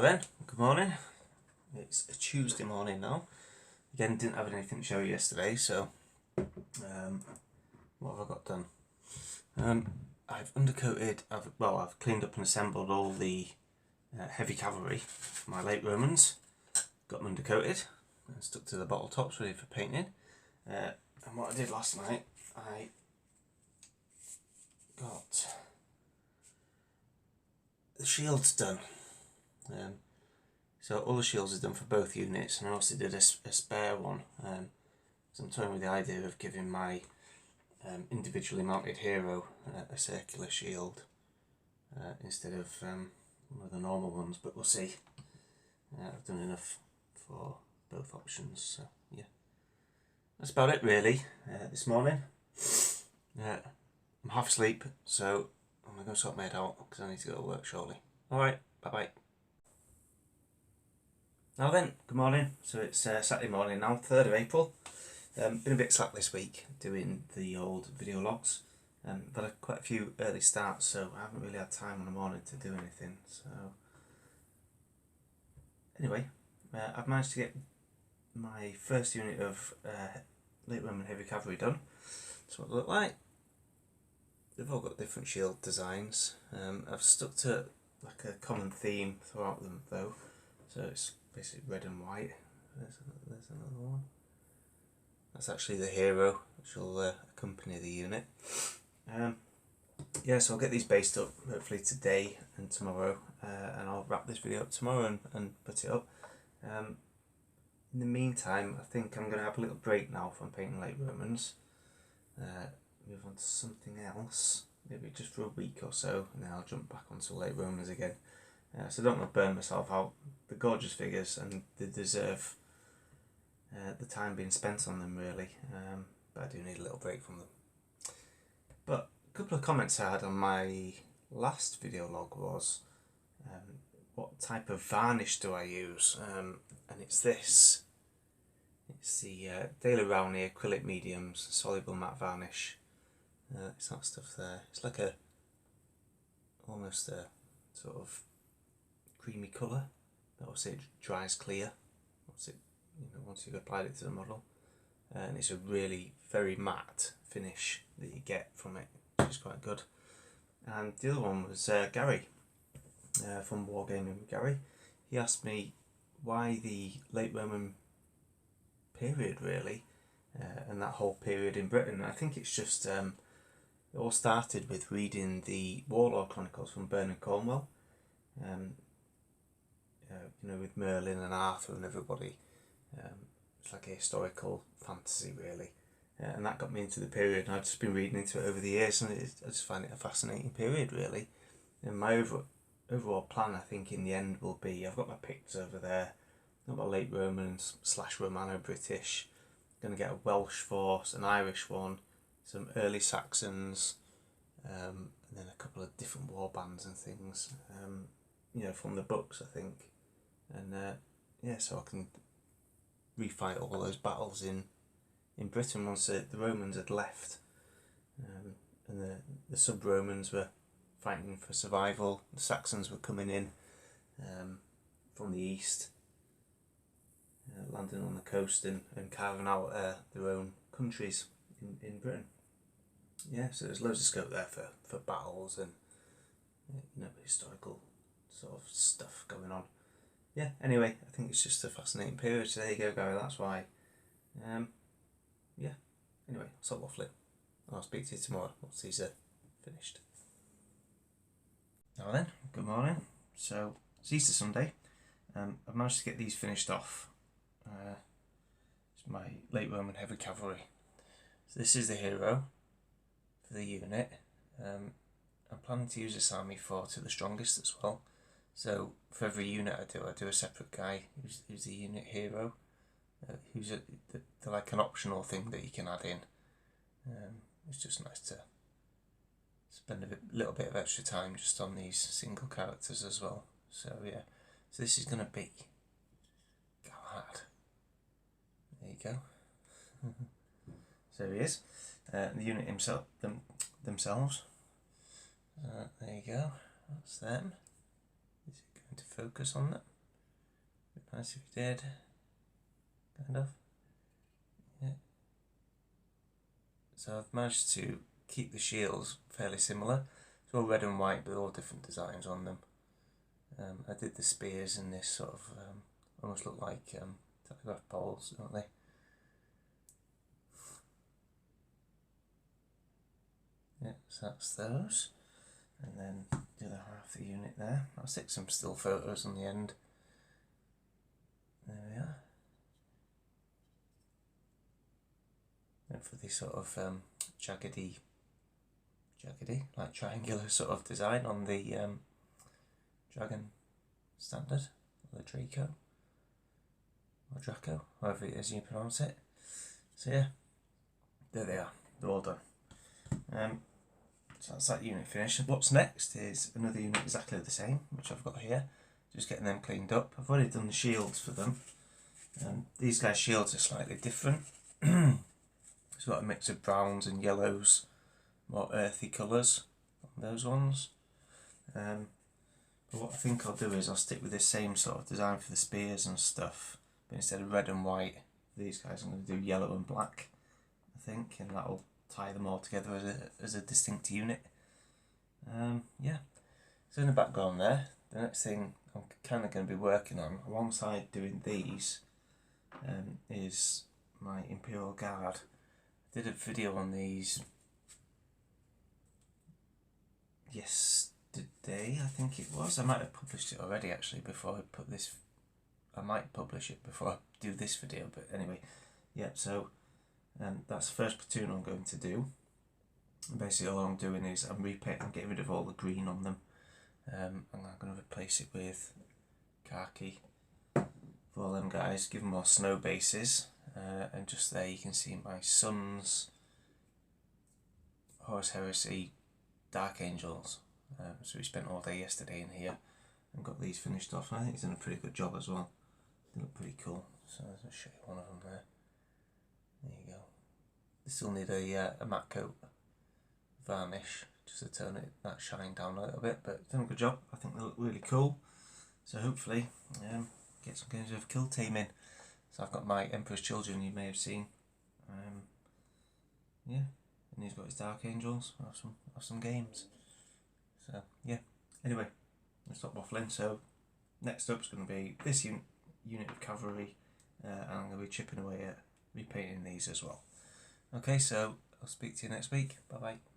Hello then, good morning. It's a Tuesday morning now. Again, didn't have anything to show you yesterday, so what have I got done? I've undercoated, I've cleaned up and assembled all the heavy cavalry, my late Romans, got them undercoated and stuck to the bottle tops ready for painting. And what I did last night, I got the shields done. So all the shields are done for both units, and I also did a spare one. So I'm toying with the idea of giving my individually mounted hero a circular shield instead of one of the normal ones, but we'll see. I've done enough for both options, so yeah. That's about it really this morning. I'm half asleep, so I'm going to go sort my head out because I need to go to work shortly. Alright, bye bye. Now then, good morning. So it's Saturday morning now, 3rd of April. Been a bit slack this week doing the old video logs. But had quite a few early starts, so I haven't really had time in the morning to do anything. So anyway, I've managed to get my first unit of late Roman heavy cavalry done. That's what they look like. They've all got different shield designs. I've stuck to like a common theme throughout them though. So it's basically red and white. There's another one. That's actually the hero, which will accompany the unit. Yeah, so I'll get these based up hopefully today and tomorrow, and I'll wrap this video up tomorrow and put it up. In the meantime, I think I'm going to have a little break now from painting late Romans. Move on to something else, maybe just for a week or so, and then I'll jump back onto late Romans again. So I don't want to burn myself out. They're gorgeous figures and they deserve the time being spent on them really, but I do need a little break from them. But a couple of comments I had on my last video log was what type of varnish do I use, and it's this. It's the Daily Rowney acrylic mediums soluble matte varnish. It's that stuff there. It's like almost a sort of creamy colour, but obviously it dries clear once you've applied it to the model, and it's a really very matte finish that you get from it, which is quite good. And the other one was Gary from Wargaming with Gary. He asked me why the late Roman period really, and that whole period in Britain. I think it's just it all started with reading the Warlord Chronicles from Bernard Cornwell, with Merlin and Arthur and everybody. It's like a historical fantasy really, and that got me into the period, and I've just been reading into it over the years, and I just find it a fascinating period really. And my overall plan, I think in the end, will be, I've got my Picts over there, I've got my late Romans / Romano-British, going to get a Welsh force, an Irish one, some early Saxons, and then a couple of different war bands and things, from the books I think. And so I can refight all those battles in Britain once the Romans had left, and the sub-Romans were fighting for survival. The Saxons were coming in from the east, landing on the coast and carving out their own countries in Britain. Yeah, so there's loads of scope there for battles and historical sort of stuff going on. Yeah, anyway, I think it's just a fascinating period, so there you go, Gary, that's why. Yeah, anyway, I'll stop waffling. I'll speak to you tomorrow once these are finished. Now then, good morning. So, it's Easter Sunday. I've managed to get these finished off. It's my late Roman heavy cavalry. So this is the hero for the unit. I'm planning to use this army to the strongest as well. So for every unit I do a separate guy who's the unit hero, who's they're like an optional thing that you can add in. It's just nice to spend a little bit of extra time just on these single characters as well. So yeah, so this is going to be Galahad. There you go. So he is. The unit themselves. There you go. That's them. Is it going to focus on that? Nice if you did. Kind of. Yeah. So I've managed to keep the shields fairly similar. It's all red and white, but all different designs on them. I did the spears in this sort of almost look like telegraph poles, don't they? Yeah, so that's those. And then the other half of the unit there. I'll stick some still photos on the end. There we are. And for this sort of jaggedy, like triangular sort of design on the dragon standard, or the Draco, or Draco, however it is you pronounce it. So yeah, there they are, they're all done. So that's that unit finished. And what's next is another unit exactly the same, which I've got here, just getting them cleaned up. I've already done the shields for them. These guys' shields are slightly different. It's got a mix of browns and yellows, more earthy colours on those ones. But what I think I'll do is I'll stick with this same sort of design for the spears and stuff, but instead of red and white, these guys I'm going to do yellow and black, I think, and that'll tie them all together as a distinct unit. Yeah, so in the background there, the next thing I'm kind of going to be working on, alongside doing these, is my Imperial Guard. I did a video on these yesterday, I think it was. I might have published it already actually before I put this. I might publish it before I do this video, but anyway, yeah. So that's the first platoon I'm going to do. And basically, all I'm doing is I'm repainting, getting rid of all the green on them, and I'm going to replace it with khaki for all them guys. Give them more snow bases, and just there you can see my son's Horus Heresy Dark Angels. So we spent all day yesterday in here and got these finished off, and I think he's done a pretty good job as well. They look pretty cool. So I'll show you one of them there. There you go. They still need a matte coat varnish just to tone that shine down a little bit, but done a good job. I think they look really cool. So hopefully get some games of Kill Team in. So I've got my Emperor's Children you may have seen. Yeah, and he's got his Dark Angels. I'll have some games. So yeah. Anyway, let's stop waffling. So next up is going to be this unit of cavalry, and I'm going to be chipping away at repainting these as well. Okay, so I'll speak to you next week. Bye bye.